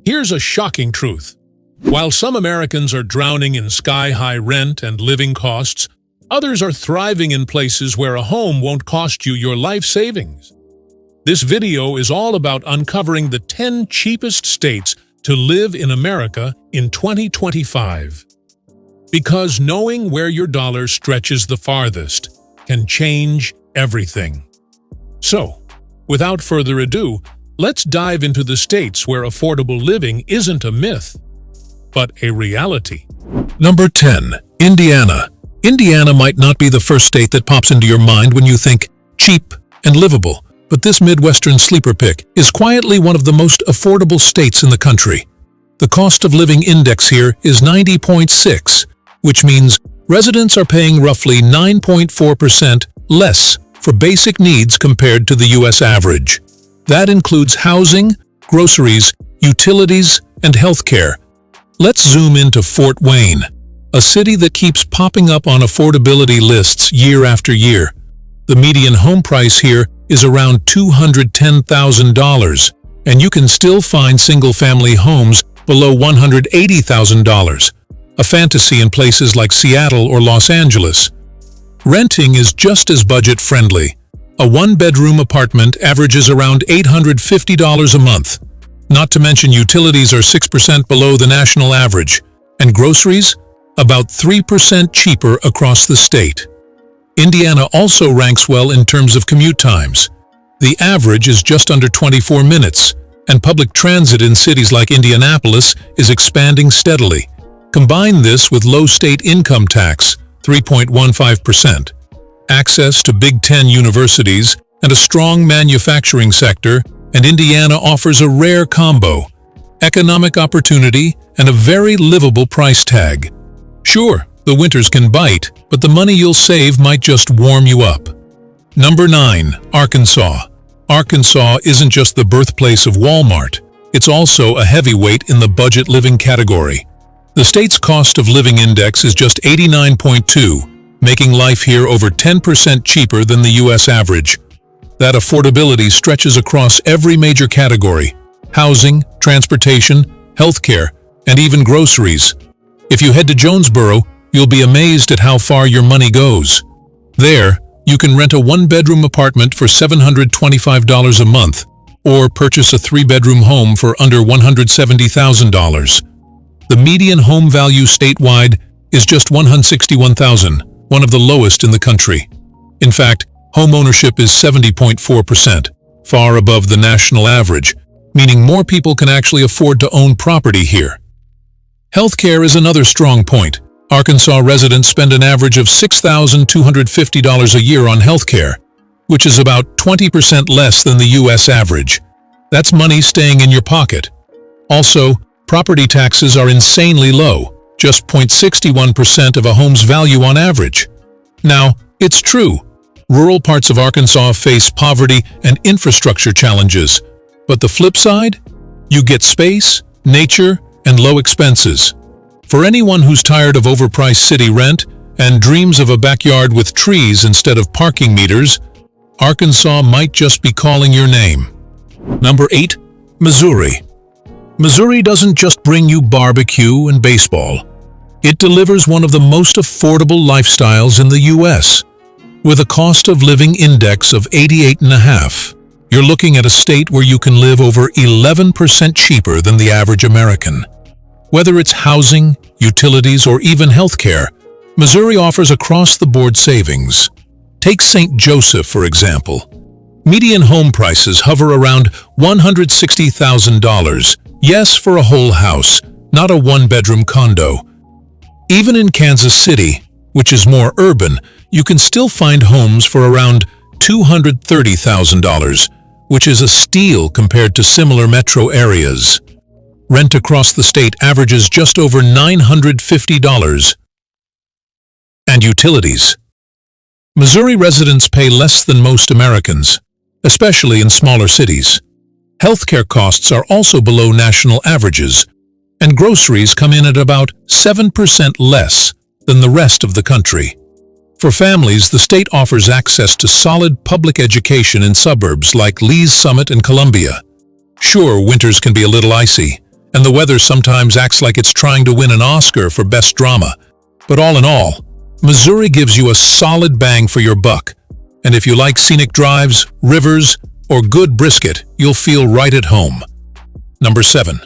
Here's a shocking truth. While some Americans are drowning in sky-high rent and living costs, others are thriving in places where a home won't cost you your life savings. This video is all about uncovering the 10 cheapest states to live in America in 2025. Because knowing where your dollar stretches the farthest can change everything. So, without further ado, let's dive into the states where affordable living isn't a myth, but a reality. Number 10. Indiana. Indiana might not be the first state that pops into your mind when you think cheap and livable, but this Midwestern sleeper pick is quietly one of the most affordable states in the country. The cost of living index here is 90.6, which means residents are paying roughly 9.4% less for basic needs compared to the U.S. average. That includes housing, groceries, utilities, and healthcare. Let's zoom into Fort Wayne, a city that keeps popping up on affordability lists year after year. The median home price here is around $210,000, and you can still find single-family homes below $180,000, a fantasy in places like Seattle or Los Angeles. Renting is just as budget-friendly. A one-bedroom apartment averages around $850 a month. Not to mention utilities are 6% below the national average, and groceries about 3% cheaper across the state. Indiana also ranks well in terms of commute times. The average is just under 24 minutes, and public transit in cities like Indianapolis is expanding steadily. Combine this with low state income tax, 3.15%, access to Big Ten universities, and a strong manufacturing sector, and Indiana offers a rare combo: economic opportunity and a very livable price tag. Sure, the winters can bite, but the money you'll save might just warm you up. Number 9. Arkansas. Arkansas isn't just the birthplace of Walmart, it's also a heavyweight in the budget living category. The state's cost of living index is just 89.2, making life here over 10% cheaper than the U.S. average. That affordability stretches across every major category: housing, transportation, healthcare, and even groceries. If you head to Jonesboro, you'll be amazed at how far your money goes. There, you can rent a one-bedroom apartment for $725 a month, or purchase a three-bedroom home for under $170,000. The median home value statewide is just $161,000, one of the lowest in the country. In fact, home ownership is 70.4%, far above the national average, meaning more people can actually afford to own property here. Healthcare is another strong point. Arkansas residents spend an average of $6,250 a year on healthcare, which is about 20% less than the U.S. average. That's money staying in your pocket. Also, property taxes are insanely low, just 0.61% of a home's value on average. Now, it's true, rural parts of Arkansas face poverty and infrastructure challenges, but the flip side? You get space, nature, and low expenses. For anyone who's tired of overpriced city rent and dreams of a backyard with trees instead of parking meters, Arkansas might just be calling your name. Number 8. Missouri. Missouri doesn't just bring you barbecue and baseball. It delivers one of the most affordable lifestyles in the U.S. With a cost of living index of 88.5, you're looking at a state where you can live over 11% cheaper than the average American. Whether it's housing, utilities, or even healthcare, Missouri offers across-the-board savings. Take St. Joseph, for example. Median home prices hover around $160,000. Yes, for a whole house, not a one-bedroom condo. Even in Kansas City, which is more urban, you can still find homes for around $230,000, which is a steal compared to similar metro areas. Rent across the state averages just over $950. And utilities. Missouri residents pay less than most Americans, especially in smaller cities. Healthcare costs are also below national averages, and groceries come in at about 7% less than the rest of the country. For families, the state offers access to solid public education in suburbs like Lee's Summit and Columbia. Sure, winters can be a little icy, and the weather sometimes acts like it's trying to win an Oscar for best drama. But all in all, Missouri gives you a solid bang for your buck. And if you like scenic drives, rivers, or good brisket, you'll feel right at home. Number 7.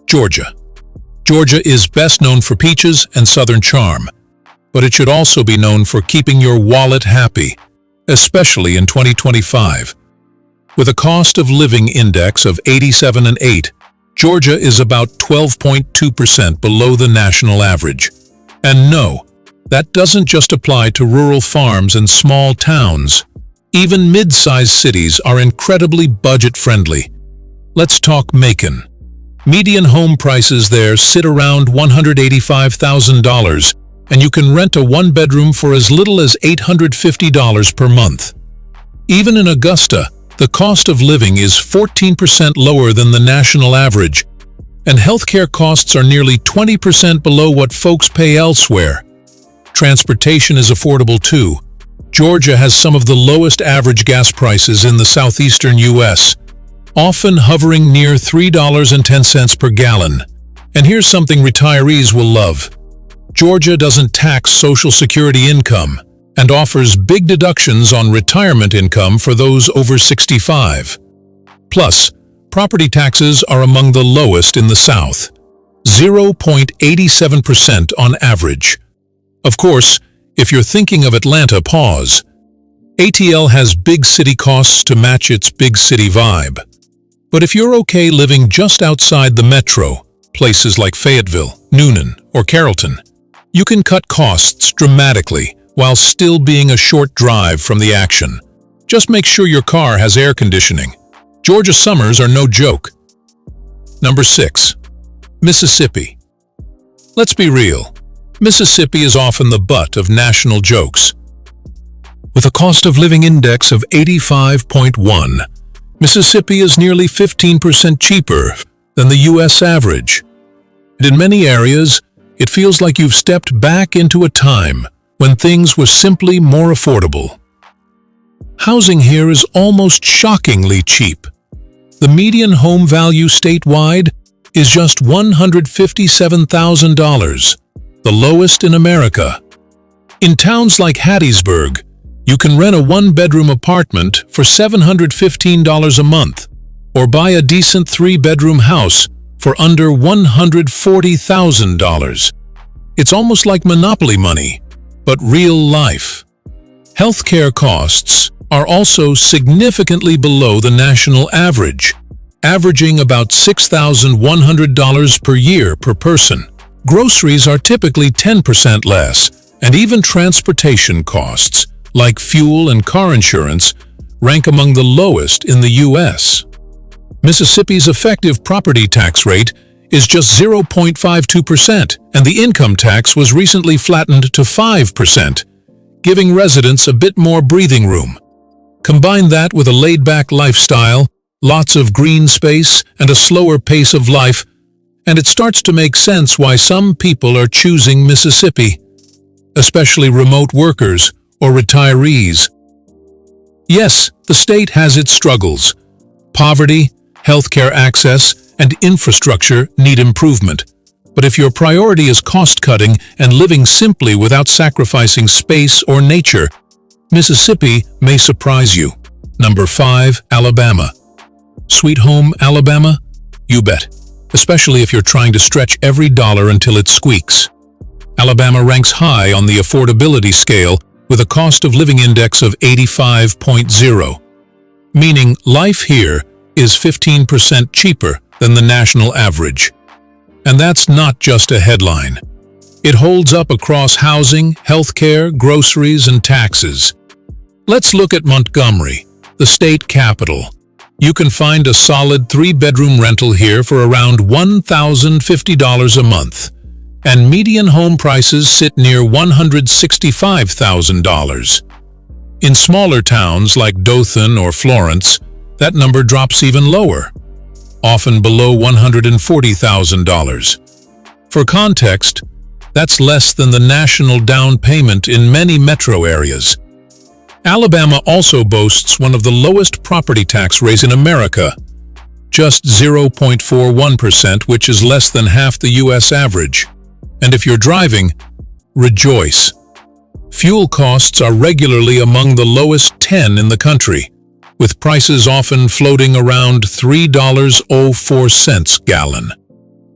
Georgia. Georgia is best known for peaches and southern charm, but it should also be known for keeping your wallet happy, especially in 2025. With a cost of living index of 87.8, Georgia is about 12.2% below the national average. And no, that doesn't just apply to rural farms and small towns. Even mid-sized cities are incredibly budget-friendly. Let's talk Macon. Median home prices there sit around $185,000, and you can rent a one-bedroom for as little as $850 per month. Even in Augusta, the cost of living is 14% lower than the national average, and healthcare costs are nearly 20% below what folks pay elsewhere. Transportation is affordable too. Georgia has some of the lowest average gas prices in the southeastern U.S., often hovering near $3.10 per gallon. And here's something retirees will love. Georgia doesn't tax Social Security income and offers big deductions on retirement income for those over 65. Plus, property taxes are among the lowest in the South, 0.87% on average. Of course, if you're thinking of Atlanta, pause. ATL has big city costs to match its big city vibe. But if you're okay living just outside the metro, places like Fayetteville, Noonan, or Carrollton, you can cut costs dramatically while still being a short drive from the action. Just make sure your car has air conditioning. Georgia summers are no joke. Number 6. Mississippi. Let's be real. Mississippi is often the butt of national jokes. With a cost of living index of 85.1, Mississippi is nearly 15% cheaper than the U.S. average. And in many areas, it feels like you've stepped back into a time when things were simply more affordable. Housing here is almost shockingly cheap. The median home value statewide is just $157,000, the lowest in America. In towns like Hattiesburg, you can rent a one-bedroom apartment for $715 a month, or buy a decent three-bedroom house for under $140,000. It's almost like monopoly money, but real life. Healthcare costs are also significantly below the national average, averaging about $6,100 per year per person. Groceries are typically 10% less, and even transportation costs, like fuel and car insurance, rank among the lowest in the U.S. Mississippi's effective property tax rate is just 0.52%, and the income tax was recently flattened to 5%, giving residents a bit more breathing room. Combine that with a laid-back lifestyle, lots of green space, and a slower pace of life, and it starts to make sense why some people are choosing Mississippi, especially remote workers or retirees. Yes, the state has its struggles. Poverty, healthcare access, and infrastructure need improvement. But if your priority is cost-cutting and living simply without sacrificing space or nature, Mississippi may surprise you. Number 5. Alabama. Sweet home Alabama? You bet. Especially if you're trying to stretch every dollar until it squeaks. Alabama ranks high on the affordability scale with a cost of living index of 85.0, meaning life here is 15% cheaper than the national average. And that's not just a headline. It holds up across housing, healthcare, groceries, and taxes. Let's look at Montgomery, the state capital. You can find a solid three-bedroom rental here for around $1,050 a month, and median home prices sit near $165,000. In smaller towns like Dothan or Florence, that number drops even lower, often below $140,000. For context, that's less than the national down payment in many metro areas. Alabama also boasts one of the lowest property tax rates in America, just 0.41%, which is less than half the US average. And if you're driving, rejoice. Fuel costs are regularly among the lowest 10 in the country, with prices often floating around $3.04 gallon.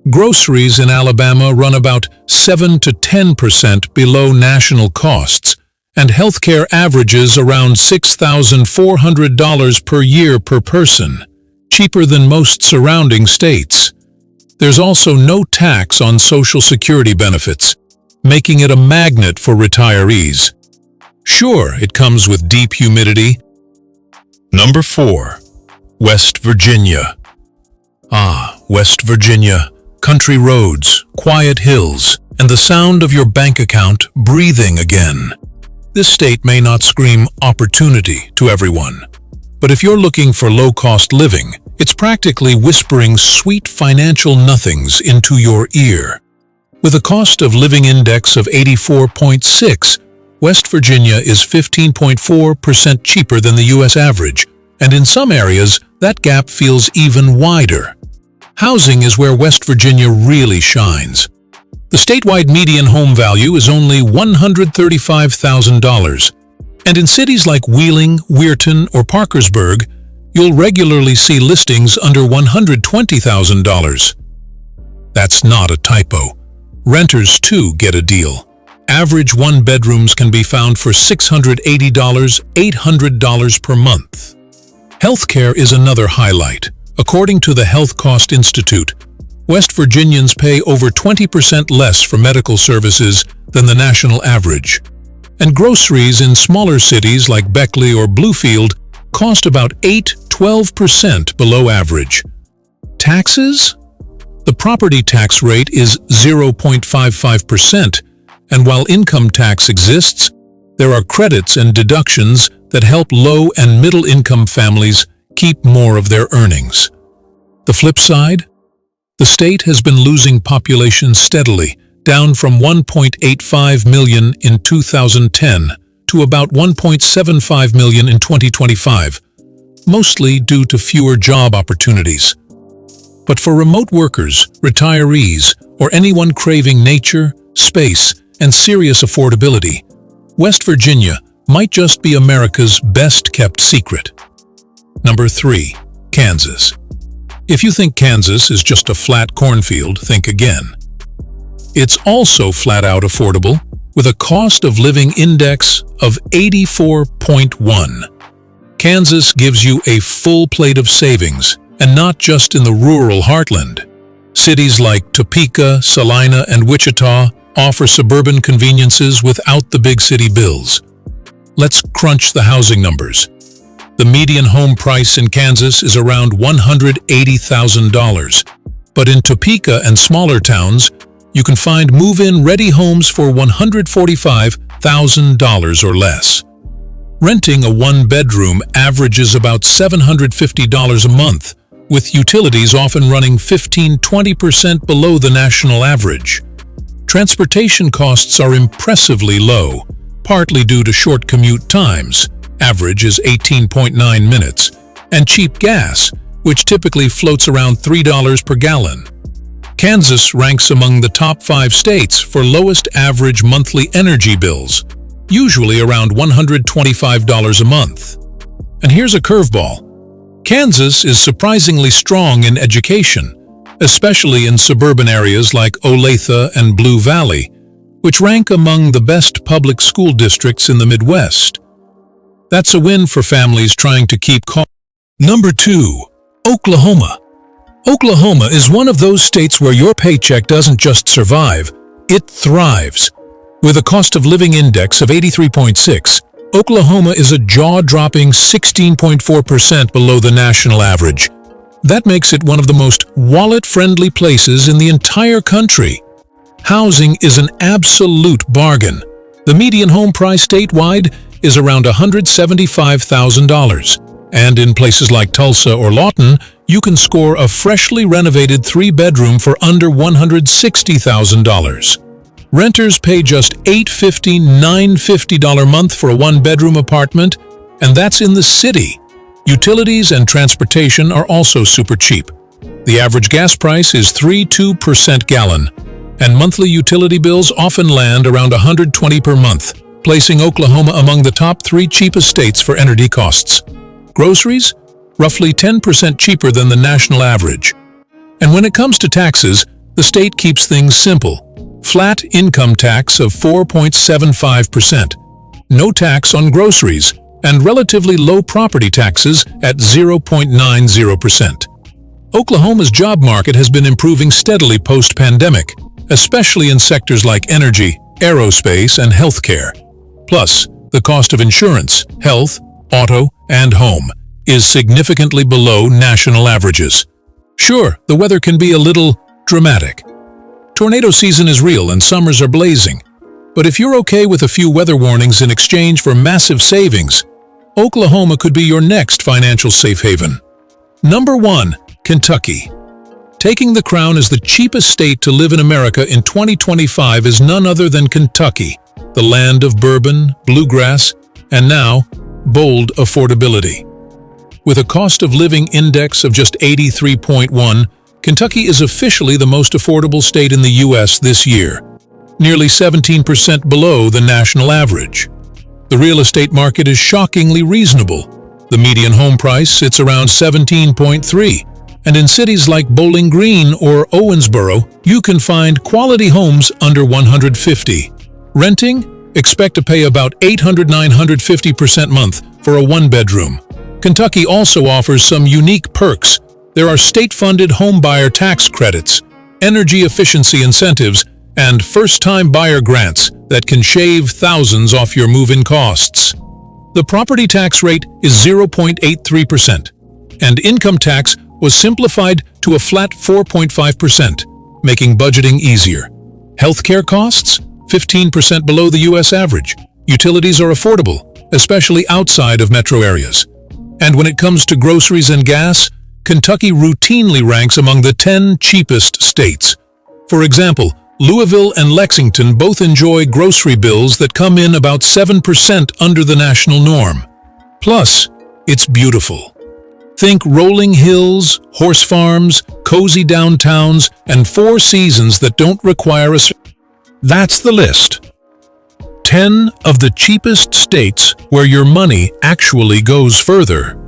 Groceries in Alabama run about 7 to 10% below national costs, and healthcare averages around $6,400 per year per person, cheaper than most surrounding states. There's also no tax on Social Security benefits, making it a magnet for retirees. Sure, it comes with deep humidity. Number 4. West Virginia. West Virginia. Country roads, quiet hills, and the sound of your bank account breathing again. This state may not scream opportunity to everyone, but if you're looking for low-cost living, it's practically whispering sweet financial nothings into your ear. With a cost of living index of 84.6, West Virginia is 15.4% cheaper than the US average, and in some areas, that gap feels even wider. Housing is where West Virginia really shines. The statewide median home value is only $135,000, and in cities like Wheeling, Weirton, or Parkersburg, you'll regularly see listings under $120,000. That's not a typo. Renters, too, get a deal. Average one-bedrooms can be found for $680, $800 per month. Healthcare is another highlight. According to the Health Cost Institute, West Virginians pay over 20% less for medical services than the national average. And groceries in smaller cities like Beckley or Bluefield cost about 8–12% below average. Taxes? The property tax rate is 0.55%, and while income tax exists, there are credits and deductions that help low- and middle-income families keep more of their earnings. The flip side? The state has been losing population steadily, down from 1.85 million in 2010 to about 1.75 million in 2025, mostly due to fewer job opportunities. But for remote workers, retirees, or anyone craving nature, space, and serious affordability, West Virginia might just be America's best-kept secret. Number 3. Kansas. If you think Kansas is just a flat cornfield, think again. It's also flat-out affordable, with a cost of living index of 84.1. Kansas gives you a full plate of savings, and not just in the rural heartland. Cities like Topeka, Salina, and Wichita offer suburban conveniences without the big city bills. Let's crunch the housing numbers. The median home price in Kansas is around $180,000, but in Topeka and smaller towns, you can find move-in ready homes for $145,000 or less. Renting a one-bedroom averages about $750 a month, with utilities often running 15–20% below the national average. Transportation costs are impressively low, partly due to short commute times, average is 18.9 minutes, and cheap gas, which typically floats around $3 per gallon. Kansas ranks among the top 5 states for lowest average monthly energy bills, usually around $125 a month. And here's a curveball. Kansas is surprisingly strong in education, especially in suburban areas like Olathe and Blue Valley, which rank among the best public school districts in the Midwest. That's a win for families trying to keep costs. Number 2. Oklahoma. Oklahoma is one of those states where your paycheck doesn't just survive, it thrives. With a cost of living index of 83.6, Oklahoma is a jaw-dropping 16.4% below the national average. That makes it one of the most wallet-friendly places in the entire country. Housing is an absolute bargain. The median home price statewide is around $175,000. And in places like Tulsa or Lawton, you can score a freshly renovated 3-bedroom for under $160,000. Renters pay just $850–$950 a month for a 1-bedroom apartment, and that's in the city. Utilities and transportation are also super cheap. The average gas price is 3.2 gallon, and monthly utility bills often land around $120 per month, placing Oklahoma among the top 3 cheapest states for energy costs. Groceries? Roughly 10% cheaper than the national average. And when it comes to taxes, the state keeps things simple. Flat income tax of 4.75%, no tax on groceries, and relatively low property taxes at 0.90%. Oklahoma's job market has been improving steadily post-pandemic, especially in sectors like energy, aerospace, and healthcare. Plus, the cost of insurance, health, auto, and home is significantly below national averages. Sure, the weather can be a little dramatic. Tornado season is real and summers are blazing. But if you're okay with a few weather warnings in exchange for massive savings, Oklahoma could be your next financial safe haven. Number 1. Kentucky. Taking the crown as the cheapest state to live in America in 2025 is none other than Kentucky, the land of bourbon, bluegrass, and now, bold affordability. With a cost of living index of just 83.1, Kentucky is officially the most affordable state in the U.S. this year, nearly 17% below the national average. The real estate market is shockingly reasonable. The median home price sits around 17.3, and in cities like Bowling Green or Owensboro, you can find quality homes under 150. Renting? Expect to pay about $800–950 per month for a one-bedroom. Kentucky also offers some unique perks. There are state-funded homebuyer tax credits, energy efficiency incentives, and first-time buyer grants that can shave thousands off your move-in costs. The property tax rate is 0.83%, and income tax was simplified to a flat 4.5%, making budgeting easier. Healthcare costs? 15% below the U.S. average. Utilities are affordable, especially outside of metro areas. And when it comes to groceries and gas, Kentucky routinely ranks among the 10 cheapest states. For example, Louisville and Lexington both enjoy grocery bills that come in about 7% under the national norm. Plus, it's beautiful. Think rolling hills, horse farms, cozy downtowns, and 4 seasons that don't require a... That's the list. 10 of the cheapest states where your money actually goes further.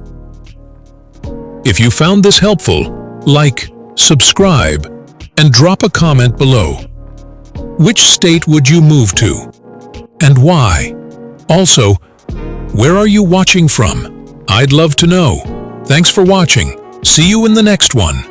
If you found this helpful, like, subscribe, and drop a comment below. Which state would you move to? And why? Also, where are you watching from? I'd love to know. Thanks for watching. See you in the next one.